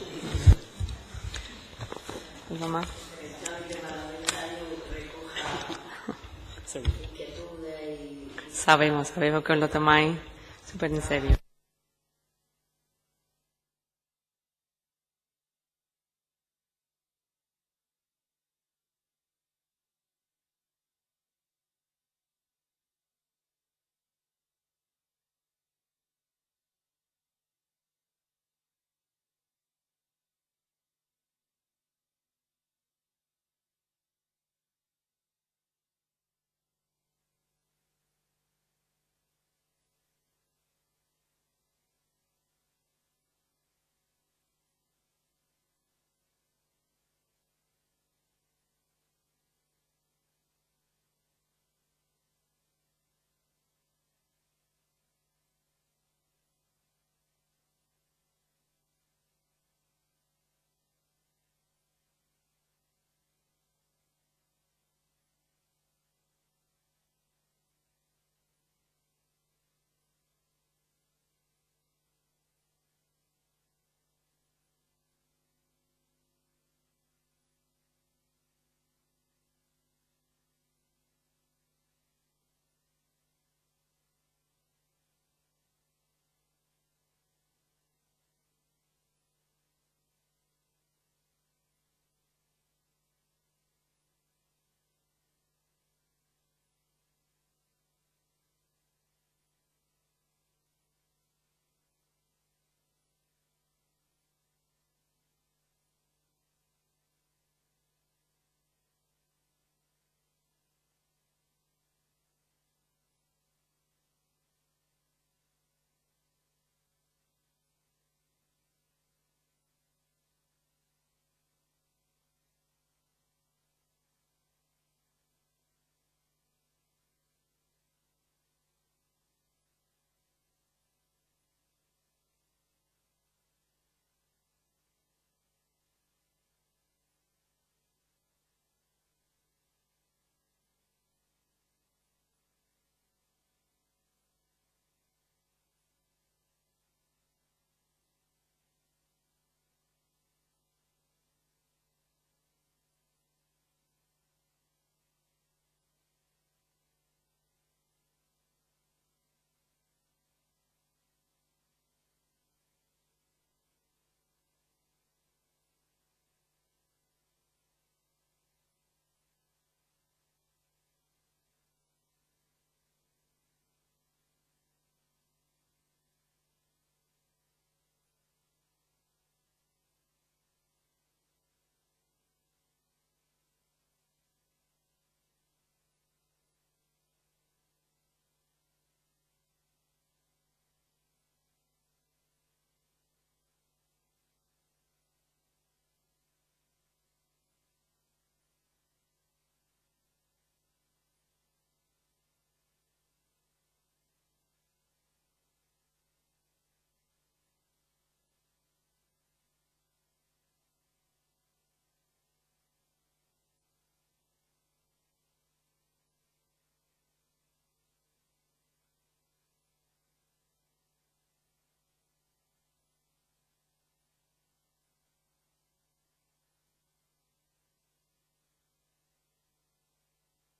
Speaker 5: ¿Algo más? Sabemos que os lo tomáis súper en serio.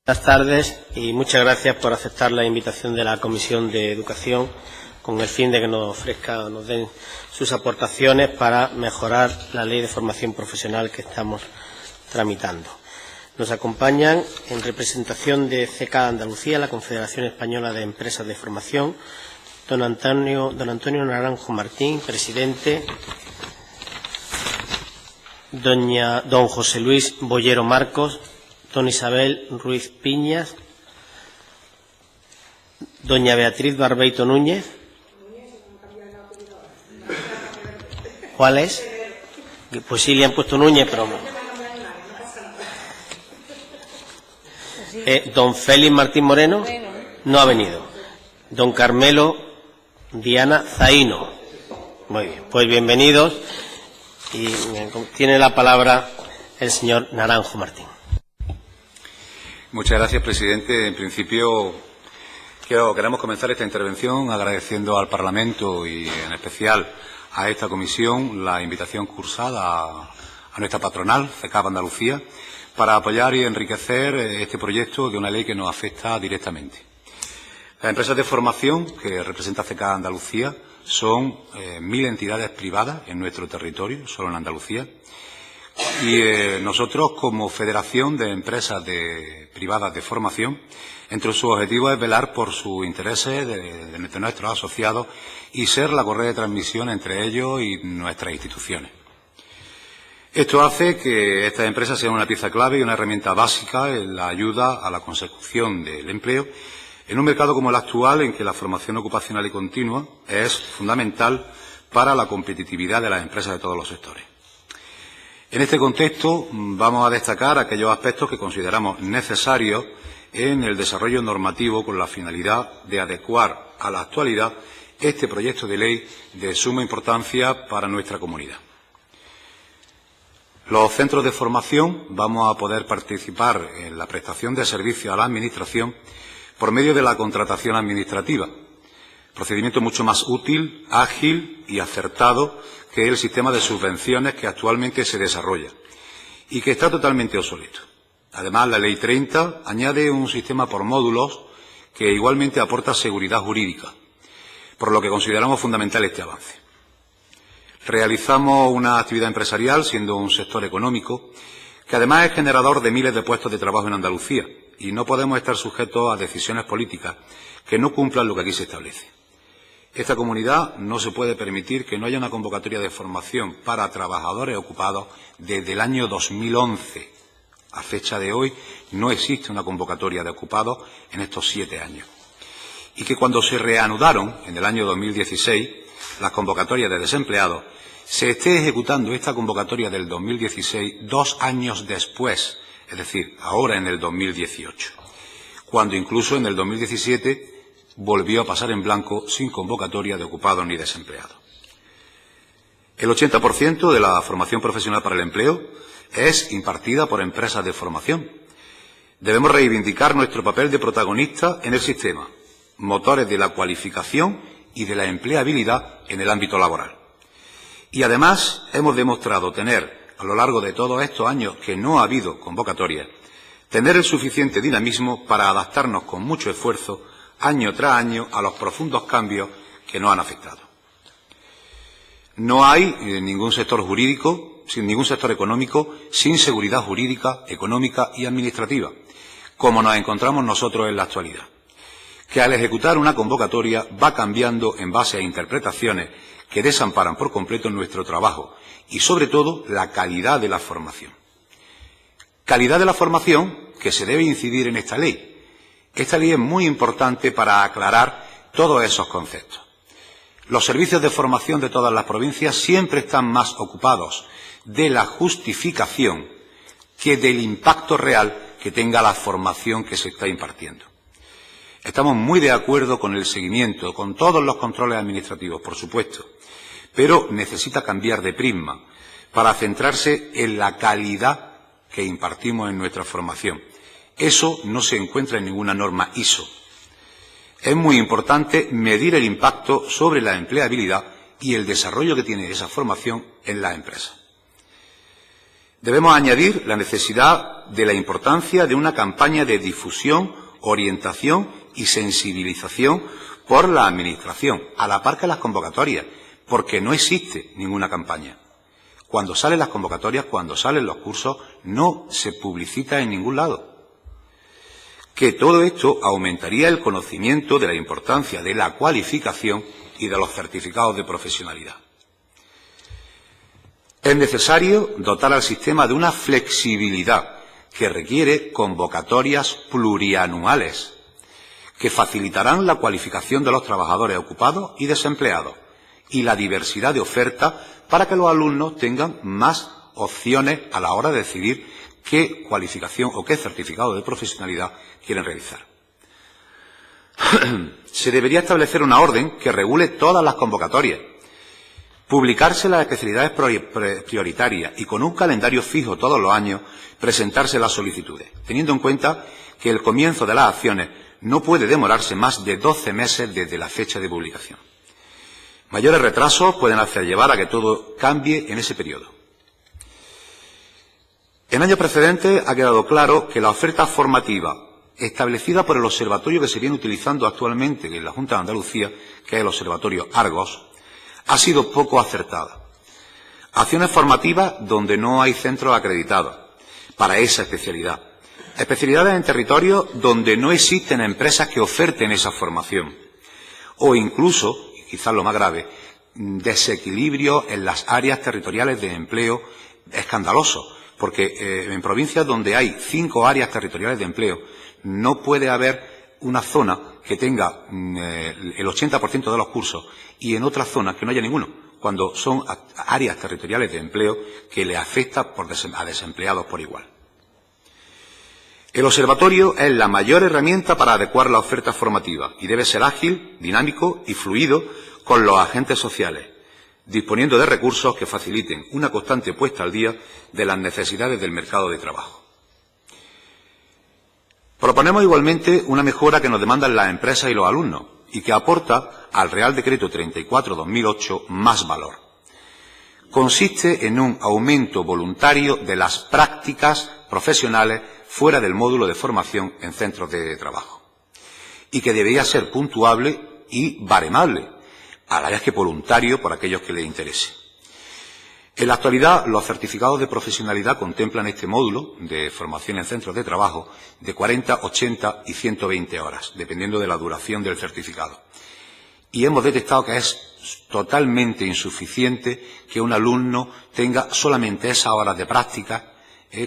Speaker 1: Buenas tardes y muchas gracias por aceptar la invitación de la Comisión de Educación con el fin de que nos den sus aportaciones para mejorar la Ley de Formación Profesional que estamos tramitando. Nos acompañan en representación de CK Andalucía, la Confederación Española de Empresas de Formación, don Antonio Naranjo Martín, presidente, don José Luis Bollero Marcos, don Isabel Ruiz Piñas, doña Beatriz Barbeito Núñez. ¿Cuál es? Pues sí, le han puesto Núñez, pero don Félix Martín Moreno no ha venido. Don Carmelo Diana Zaino. Muy bien, pues bienvenidos. Y tiene la palabra el señor Naranjo Martín.
Speaker 6: Muchas gracias, presidente. En principio, queremos comenzar esta intervención agradeciendo al Parlamento y, en especial, a esta comisión la invitación cursada a nuestra patronal, CECAP Andalucía, para apoyar y enriquecer este proyecto de una ley que nos afecta directamente. Las empresas de formación que representa CECAP Andalucía son 1.000 entidades privadas en nuestro territorio, solo en Andalucía, y nosotros, como Federación de Empresas Privadas de Formación, entre sus objetivos es velar por sus intereses de nuestros asociados y ser la correa de transmisión entre ellos y nuestras instituciones. Esto hace que estas empresas sean una pieza clave y una herramienta básica en la ayuda a la consecución del empleo en un mercado como el actual, en que la formación ocupacional y continua es fundamental para la competitividad de las empresas de todos los sectores. En este contexto vamos a destacar aquellos aspectos que consideramos necesarios en el desarrollo normativo con la finalidad de adecuar a la actualidad este proyecto de ley de suma importancia para nuestra comunidad. Los centros de formación vamos a poder participar en la prestación de servicios a la Administración por medio de la contratación administrativa, procedimiento mucho más útil, ágil y acertado que el sistema de subvenciones que actualmente se desarrolla y que está totalmente obsoleto. Además, la Ley 30 añade un sistema por módulos que igualmente aporta seguridad jurídica, por lo que consideramos fundamental este avance. Realizamos una actividad empresarial, siendo un sector económico, que además es generador de miles de puestos de trabajo en Andalucía, y no podemos estar sujetos a decisiones políticas que no cumplan lo que aquí se establece. Esta comunidad no se puede permitir que no haya una convocatoria de formación para trabajadores ocupados desde el año 2011. A fecha de hoy no existe una convocatoria de ocupados en estos 7 años. Y que cuando se reanudaron en el año 2016 las convocatorias de desempleados, se esté ejecutando esta convocatoria del 2016 2 años después, es decir, ahora en el 2018, cuando incluso en el 2017 volvió a pasar en blanco sin convocatoria de ocupados ni desempleados. El 80% de la formación profesional para el empleo es impartida por empresas de formación. Debemos reivindicar nuestro papel de protagonista en el sistema, motores de la cualificación y de la empleabilidad en el ámbito laboral. Y además hemos demostrado tener, a lo largo de todos estos años que no ha habido convocatoria, tener el suficiente dinamismo para adaptarnos con mucho esfuerzo año tras año a los profundos cambios que nos han afectado. No hay ningún sector jurídico, sin ningún sector económico, sin seguridad jurídica, económica y administrativa, como nos encontramos nosotros en la actualidad, que al ejecutar una convocatoria va cambiando en base a interpretaciones que desamparan por completo nuestro trabajo y, sobre todo, la calidad de la formación. Calidad de la formación que se debe incidir en esta ley. Esta ley es muy importante para aclarar todos esos conceptos. Los servicios de formación de todas las provincias siempre están más ocupados de la justificación que del impacto real que tenga la formación que se está impartiendo. Estamos muy de acuerdo con el seguimiento, con todos los controles administrativos, por supuesto, pero necesita cambiar de prisma para centrarse en la calidad que impartimos en nuestra formación. Eso no se encuentra en ninguna norma ISO. Es muy importante medir el impacto sobre la empleabilidad y el desarrollo que tiene esa formación en la empresa. Debemos añadir la necesidad de la importancia de una campaña de difusión, orientación y sensibilización por la Administración, a la par que las convocatorias, porque no existe ninguna campaña. Cuando salen las convocatorias, cuando salen los cursos, no se publicita en ningún lado. Que todo esto aumentaría el conocimiento de la importancia de la cualificación y de los certificados de profesionalidad. Es necesario dotar al sistema de una flexibilidad que requiere convocatorias plurianuales que facilitarán la cualificación de los trabajadores ocupados y desempleados y la diversidad de oferta para que los alumnos tengan más opciones a la hora de decidir qué cualificación o qué certificado de profesionalidad quieren realizar. Se debería establecer una orden que regule todas las convocatorias, publicarse las especialidades prioritarias y con un calendario fijo todos los años presentarse las solicitudes, teniendo en cuenta que el comienzo de las acciones no puede demorarse más de 12 meses desde la fecha de publicación. Mayores retrasos pueden hacer llevar a que todo cambie en ese periodo. En años precedentes ha quedado claro que la oferta formativa establecida por el observatorio que se viene utilizando actualmente en la Junta de Andalucía, que es el Observatorio Argos, ha sido poco acertada. Acciones formativas donde no hay centros acreditados para esa especialidad. Especialidades en territorios donde no existen empresas que oferten esa formación. O incluso, y quizás lo más grave, desequilibrio en las áreas territoriales de empleo escandaloso. Porque en provincias donde hay 5 áreas territoriales de empleo no puede haber una zona que tenga el 80% de los cursos y en otras zonas que no haya ninguno, cuando son áreas territoriales de empleo que le afecta a desempleados por igual. El observatorio es la mayor herramienta para adecuar la oferta formativa y debe ser ágil, dinámico y fluido con los agentes sociales, disponiendo de recursos que faciliten una constante puesta al día de las necesidades del mercado de trabajo. Proponemos igualmente una mejora que nos demandan las empresas y los alumnos y que aporta al Real Decreto 34/2008 más valor. Consiste en un aumento voluntario de las prácticas profesionales fuera del módulo de formación en centros de trabajo y que debería ser puntuable y baremable, a la vez que voluntario por aquellos que les interese. En la actualidad, los certificados de profesionalidad contemplan este módulo de formación en centros de trabajo de 40, 80 y 120 horas, dependiendo de la duración del certificado. Y hemos detectado que es totalmente insuficiente que un alumno tenga solamente esas horas de práctica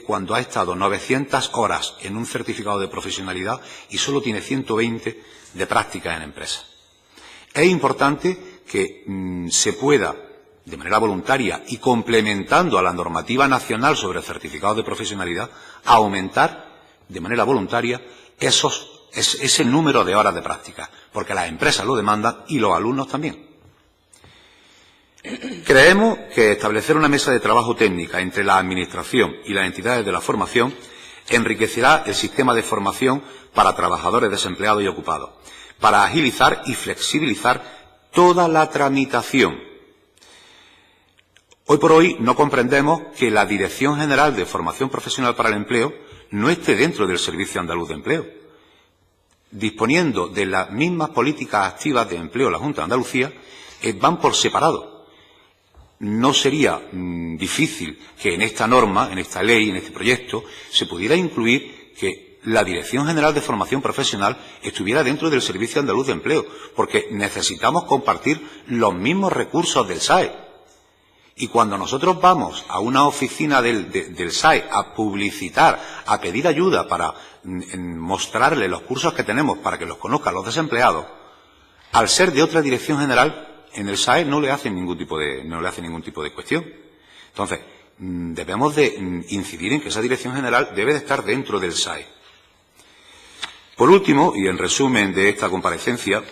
Speaker 6: cuando ha estado 900 horas en un certificado de profesionalidad y solo tiene 120 de práctica en empresa. Es importante que se pueda, de manera voluntaria y complementando a la normativa nacional sobre certificados de profesionalidad, aumentar de manera voluntaria ese número de horas de práctica, porque las empresas lo demandan y los alumnos también. Creemos que establecer una mesa de trabajo técnica entre la Administración y las entidades de la formación enriquecerá el sistema de formación para trabajadores desempleados y ocupados, para agilizar y flexibilizar toda la tramitación. Hoy por hoy no comprendemos que la Dirección General de Formación Profesional para el Empleo no esté dentro del Servicio Andaluz de Empleo. Disponiendo de las mismas políticas activas de empleo la Junta de Andalucía, van por separado. No sería difícil que en esta norma, en esta ley, en este proyecto, se pudiera incluir que la Dirección General de Formación Profesional estuviera dentro del Servicio Andaluz de Empleo, porque necesitamos compartir los mismos recursos del SAE. Y cuando nosotros vamos a una oficina del SAE a publicitar, a pedir ayuda para mostrarle los cursos que tenemos para que los conozcan los desempleados, al ser de otra dirección general, en el SAE no le hacen ningún tipo de cuestión. Entonces, debemos de incidir en que esa dirección general debe de estar dentro del SAE. Por último, y en resumen de esta comparecencia,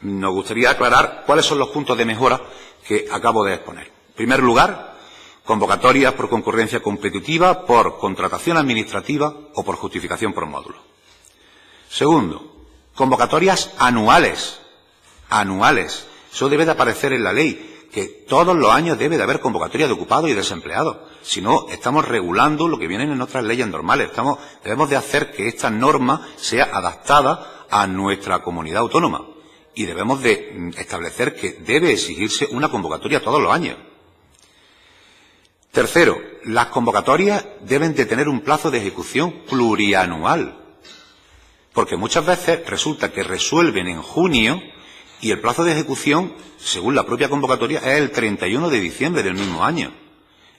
Speaker 6: nos gustaría aclarar cuáles son los puntos de mejora que acabo de exponer. En primer lugar, convocatorias por concurrencia competitiva, por contratación administrativa o por justificación por módulo. Segundo, convocatorias anuales. Eso debe de aparecer en la ley, que todos los años debe de haber convocatoria de ocupados y desempleados. Si no, estamos regulando lo que vienen en otras leyes normales. Debemos de hacer que esta norma sea adaptada a nuestra comunidad autónoma y debemos de establecer que debe exigirse una convocatoria todos los años. Tercero, las convocatorias deben de tener un plazo de ejecución plurianual, porque muchas veces resulta que resuelven en junio y el plazo de ejecución, según la propia convocatoria, es el 31 de diciembre del mismo año.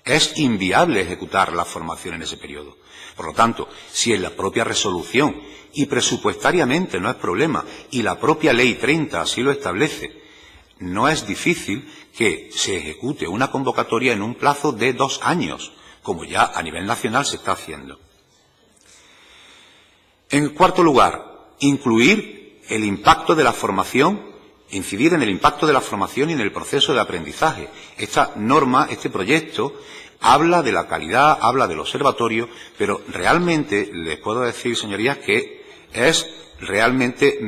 Speaker 6: Es inviable ejecutar la formación en ese periodo. Por lo tanto, si en la propia resolución y presupuestariamente no es problema y la propia Ley 30 así lo establece, no es difícil que se ejecute una convocatoria en un plazo de 2 años, como ya a nivel nacional se está haciendo. En cuarto lugar, incluir el impacto de la formación, incidir en el impacto de la formación y en el proceso de aprendizaje. Esta norma, este proyecto, habla de la calidad, habla del observatorio, pero realmente les puedo decir, señorías, que es realmente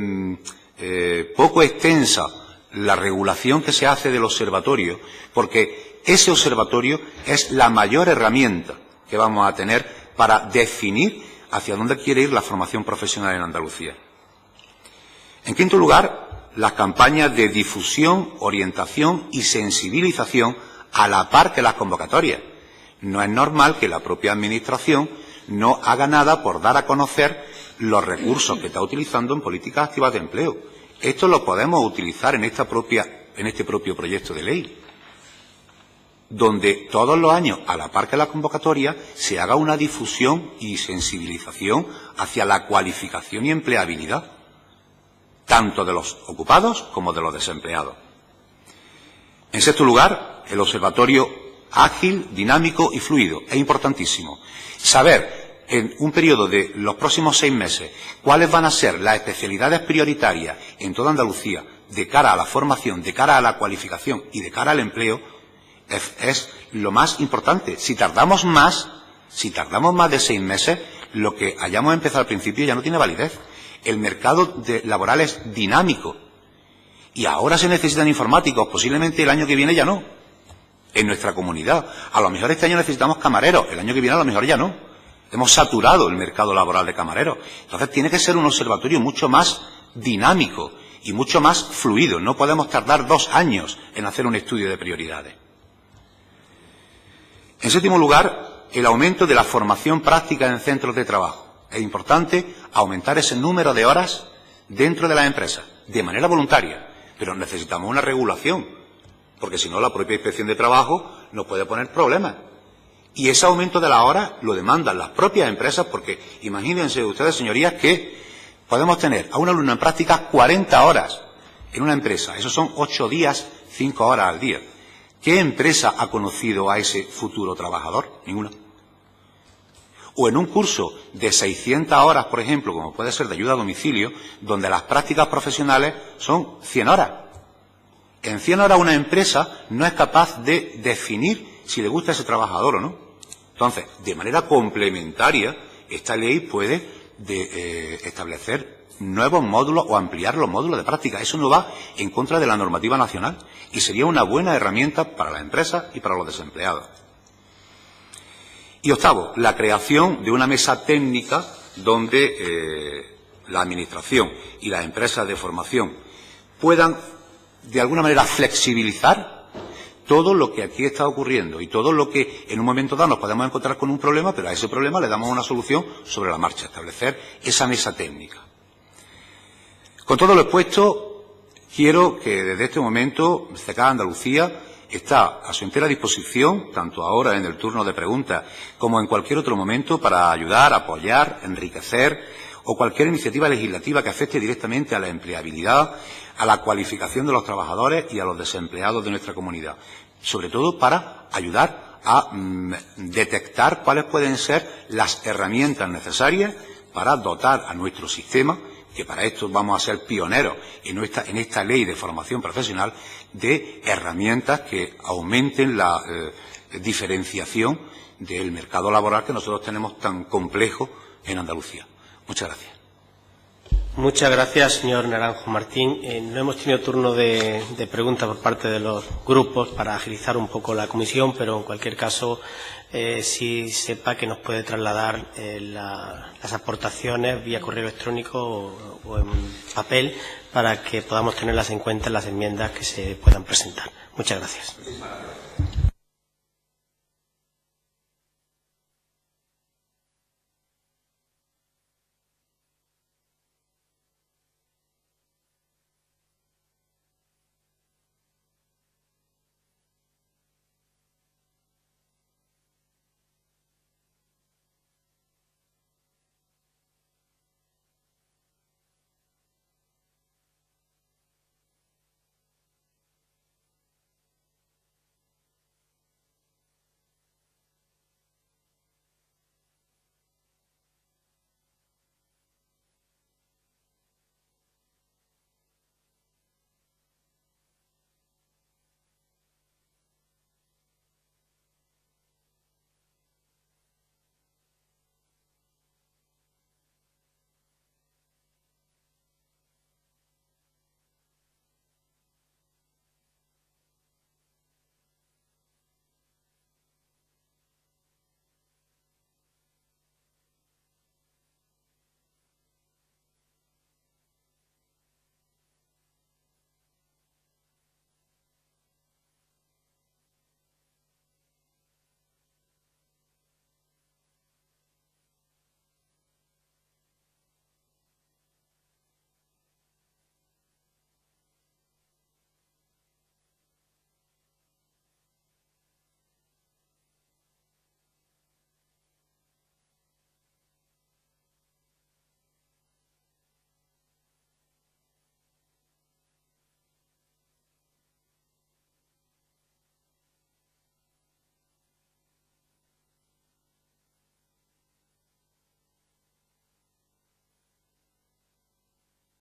Speaker 6: poco extensa la regulación que se hace del observatorio, porque ese observatorio es la mayor herramienta que vamos a tener para definir hacia dónde quiere ir la formación profesional en Andalucía. En quinto lugar, las campañas de difusión, orientación y sensibilización a la par que las convocatorias. No es normal que la propia Administración no haga nada por dar a conocer los recursos que está utilizando en políticas activas de empleo. Esto lo podemos utilizar en este propio proyecto de ley, donde todos los años, a la par que la convocatoria, se haga una difusión y sensibilización hacia la cualificación y empleabilidad, tanto de los ocupados como de los desempleados. En sexto lugar, el observatorio ágil, dinámico y fluido. Es importantísimo saber en un periodo de los próximos 6 meses cuáles van a ser las especialidades prioritarias en toda Andalucía de cara a la formación, de cara a la cualificación y de cara al empleo. Es lo más importante. Si tardamos más de 6 meses, lo que hayamos empezado al principio ya no tiene validez. El mercado laboral es dinámico y ahora se necesitan informáticos, posiblemente el año que viene ya no, en nuestra comunidad. A lo mejor este año necesitamos camareros, el año que viene a lo mejor ya no. Hemos saturado el mercado laboral de camareros. Entonces tiene que ser un observatorio mucho más dinámico y mucho más fluido. No podemos tardar 2 años en hacer un estudio de prioridades. En séptimo lugar, el aumento de la formación práctica en centros de trabajo. Es importante aumentar ese número de horas dentro de las empresas, de manera voluntaria, pero necesitamos una regulación, porque si no la propia Inspección de Trabajo nos puede poner problemas. Y ese aumento de las horas lo demandan las propias empresas, porque imagínense ustedes, señorías, que podemos tener a un alumno en práctica 40 horas en una empresa. Esos son 8 días, 5 horas al día. ¿Qué empresa ha conocido a ese futuro trabajador? Ninguna. O en un curso de 600 horas, por ejemplo, como puede ser de ayuda a domicilio, donde las prácticas profesionales son 100 horas. En 100 horas una empresa no es capaz de definir si le gusta ese trabajador o no. Entonces, de manera complementaria, esta ley puede establecer nuevos módulos o ampliar los módulos de práctica. Eso no va en contra de la normativa nacional y sería una buena herramienta para las empresas y para los desempleados. Y octavo, la creación de una mesa técnica donde la Administración y las empresas de formación puedan, de alguna manera, flexibilizar todo lo que aquí está ocurriendo y todo lo que en un momento dado nos podemos encontrar con un problema, pero a ese problema le damos una solución sobre la marcha, establecer esa mesa técnica. Con todo lo expuesto, quiero que desde este momento CECAA Andalucía está a su entera disposición, tanto ahora en el turno de preguntas como en cualquier otro momento, para ayudar, apoyar, enriquecer o cualquier iniciativa legislativa que afecte directamente a la empleabilidad, a la cualificación de los trabajadores y a los desempleados de nuestra comunidad. Sobre todo para ayudar a detectar cuáles pueden ser las herramientas necesarias para dotar a nuestro sistema, que para esto vamos a ser pioneros en esta ley de formación profesional, de herramientas que aumenten la diferenciación del mercado laboral que nosotros tenemos tan complejo en Andalucía. Muchas gracias.
Speaker 1: Muchas gracias, señor Naranjo Martín. No hemos tenido turno de preguntas por parte de los grupos para agilizar un poco la comisión, pero en cualquier caso sí sepa que nos puede trasladar las aportaciones vía correo electrónico o en papel para que podamos tenerlas en cuenta en las enmiendas que se puedan presentar. Muchas gracias.